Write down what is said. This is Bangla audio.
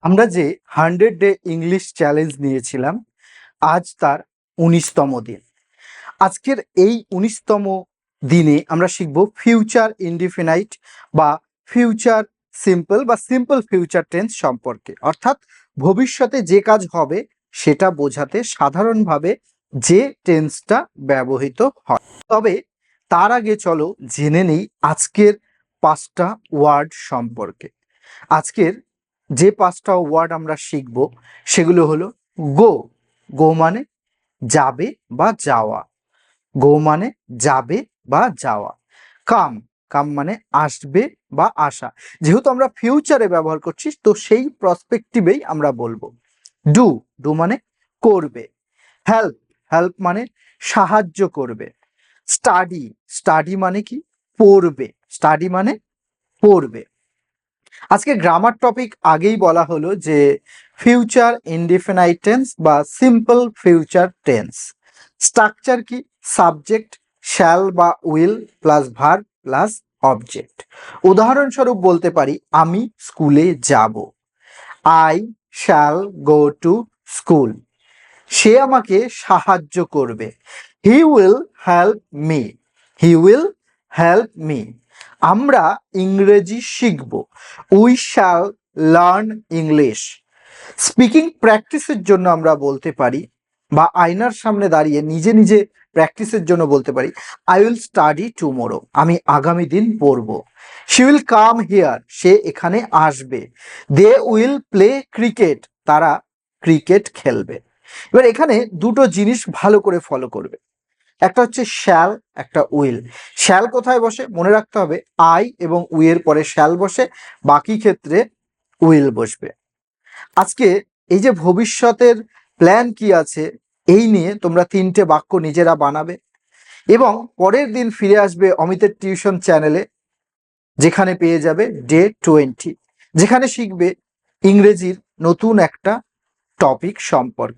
আমরা যে 100 ডে ইংলিশ চ্যালেঞ্জ নিয়েছিলাম, আজ তার 19তম দিন। আজকের এই 19তম দিনে আমরা শিখব ফিউচার ইনডিফিনাইট বা ফিউচার সিম্পল বা সিম্পল ফিউচার টেন্স সম্পর্কে। অর্থাৎ ভবিষ্যতে যে কাজ হবে সেটা বোঝাতে সাধারণভাবে যে টেন্সটা ব্যবহৃত হয়। তবে তার আগে চলো জেনে নেই আজকের 5টা ওয়ার্ড সম্পর্কে। আজকের যে 5টা ওয়ার্ড আমরা শিখব সেগুলো হলো গো। গো মানে যাবে বা যাওয়া। গো মানে যাবে বা যাওয়া। কাম। কাম মানে আসবে বা আসা। যেহেতু আমরা ফিউচারে ব্যবহার করছি তো সেই প্রসপেক্টিভেই আমরা বলবো। ডু। ডু মানে করবে। হেল্প। হেল্প মানে সাহায্য করবে। স্টাডি। স্টাডি মানে কি? পড়বে। স্টাডি মানে পড়বে। আজকে গ্রামার টপিক আগেই বলা হলো যে ফিউচার ইনডিফিনাইট টেন্স বা সিম্পল ফিউচার টেন্স। স্ট্রাকচার কি? সাবজেক্ট শ্যাল বা will plus verb plus object. উদাহরণস্বরূপ বলতে পারি আমি স্কুলে যাব। I shall go to school. সে আমাকে সাহায্য করবে। He will help me. He will help me. আমরা ইংরেজি শিখব। We shall learn English. Speaking প্র্যাকটিসের জন্য আমরা বলতে পারি বা আয়নার সামনে দাঁড়িয়ে নিজে নিজে প্র্যাকটিসের জন্য বলতে পারি আই উইল স্টাডি টুমোরো। আমি আগামী দিন পড়ব। She will come here. সে এখানে আসবে। They will play cricket. তারা ক্রিকেট খেলবে। এবার এখানে দুটো জিনিস ভালো করে ফলো করবে। একটা হচ্ছে শ্যাল, একটা উইল। শ্যাল কোথায় বসে মনে রাখতে হবে, আই এবং উইয়ের পরে শ্যাল বসে, বাকি ক্ষেত্রে উইল বসবে। আজকে এই যে ভবিষ্যতের প্ল্যান কি আছে এই নিয়ে তোমরা 3টে বাক্য নিজেরা বানাবে এবং পরের দিন ফিরে আসবে অমিতের টিউশন চ্যানেলে, যেখানে পেয়ে যাবে ডে 20, যেখানে শিখবে ইংরেজির নতুন একটা টপিক সম্পর্কে।